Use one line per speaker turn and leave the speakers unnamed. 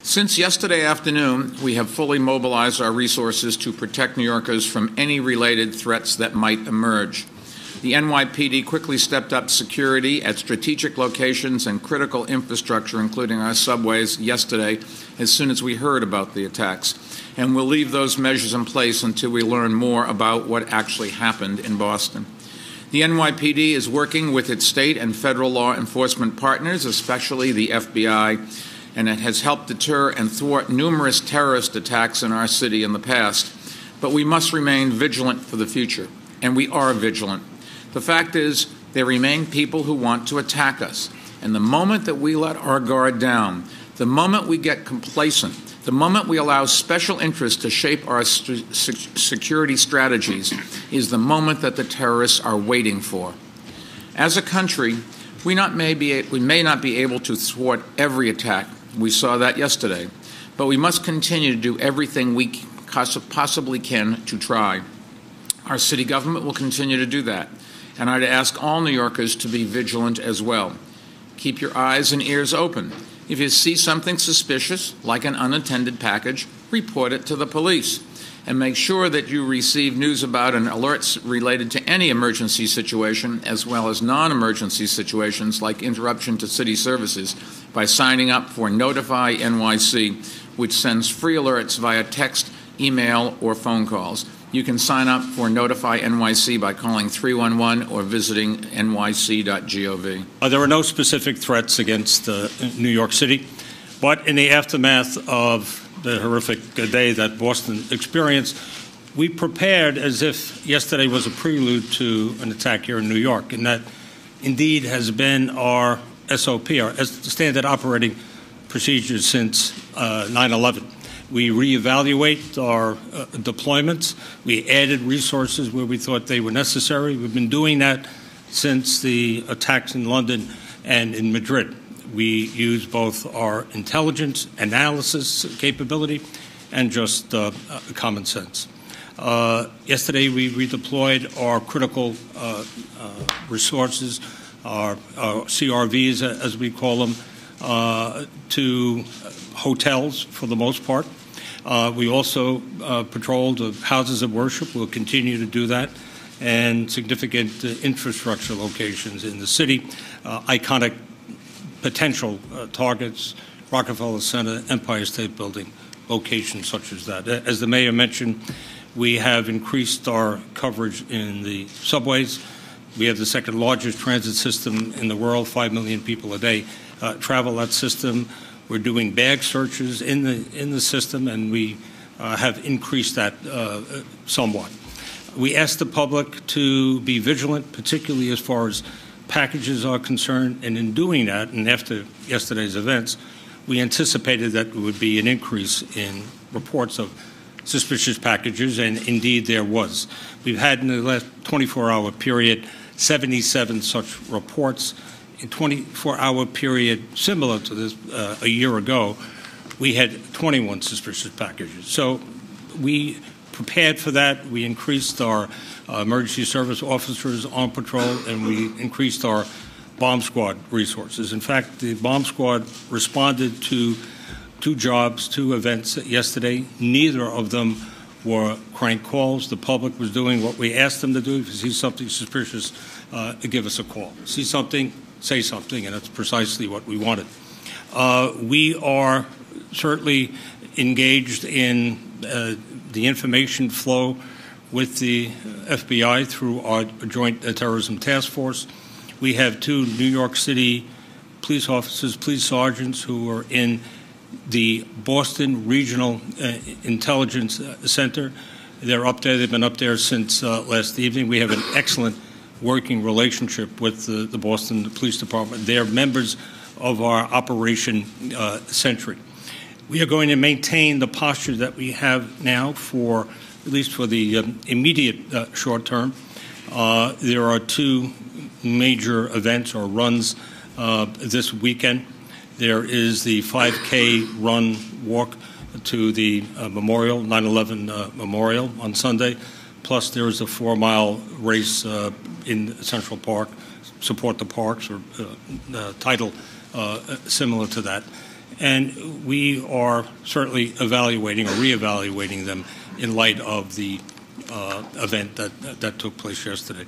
Since yesterday afternoon, we have fully mobilized our resources to protect New Yorkers from any related threats that might emerge. The NYPD quickly stepped up security at strategic locations and critical infrastructure, including our subways, yesterday as soon as we heard about the attacks. And we'll leave those measures in place until we learn more about what actually happened in Boston. The NYPD is working with its state and federal law enforcement partners, especially the FBI, and it has helped deter and thwart numerous terrorist attacks in our city in the past. But we must remain vigilant for the future, and we are vigilant. The fact is, there remain people who want to attack us, and the moment that we let our guard down, the moment we get complacent, the moment we allow special interests to shape our security strategies, is the moment that the terrorists are waiting for. As a country, we may not be able to thwart every attack. We saw that yesterday. But we must continue to do everything we possibly can to try. Our city government will continue to do that. And I'd ask all New Yorkers to be vigilant as well. Keep your eyes and ears open. If you see something suspicious, like an unattended package, report it to the police. And make sure that you receive news about and alerts related to any emergency situation, as well as non-emergency situations like interruption to city services, by signing up for Notify NYC, which sends free alerts via text, email, or phone calls. You can sign up for Notify NYC by calling 311 or visiting nyc.gov.
There are no specific threats against New York City, but in the aftermath of the horrific day that Boston experienced, we prepared as if yesterday was a prelude to an attack here in New York, and that indeed has been our SOP, our standard operating procedures since 9/11. We reevaluate our deployments. We added resources where we thought they were necessary. We've been doing that since the attacks in London and in Madrid. We use both our intelligence analysis capability and just common sense. Yesterday, we redeployed our critical resources, our CRVs, as we call them, to hotels for the most part. We also patrolled houses of worship. We'll continue to do that, and significant infrastructure locations in the city, iconic potential targets, Rockefeller Center, Empire State Building, locations such as that. As the mayor mentioned, we have increased our coverage in the subways. We have the second largest transit system in the world. 5 million people a day travel that system. We're doing bag searches in the system, and we have increased that somewhat. We ask the public to be vigilant, particularly as far as packages are concerned, and in doing that, and after yesterday's events, we anticipated that there would be an increase in reports of suspicious packages, and indeed there was. We've had in the last 24-hour period 77 such reports. In 24-hour period similar to this a year ago, we had 21 suspicious packages. So we prepared for that. We increased our emergency service officers on patrol, and we increased our bomb squad resources. In fact, the bomb squad responded to two events yesterday. Neither of them were crank calls. The public was doing what we asked them to do. If you see something suspicious, give us a call. See something, say something, and that's precisely what we wanted. We are certainly engaged in the information flow with the FBI through our Joint Terrorism Task Force. We have 2 New York City police officers, police sergeants who are in the Boston Regional Intelligence Center. They're up there. They've been up there since last evening. We have an excellent working relationship with the Boston Police Department. They're members of our Operation Sentry. We are going to maintain the posture that we have now for, at least for the immediate short term. There are 2 major events or runs this weekend. There is the 5K run walk to the memorial, 9/11 memorial on Sunday. Plus, there is a 4-mile race in Central Park, Support the Parks, or title similar to that. and we are certainly evaluating or reevaluating them in light of the event that took place yesterday.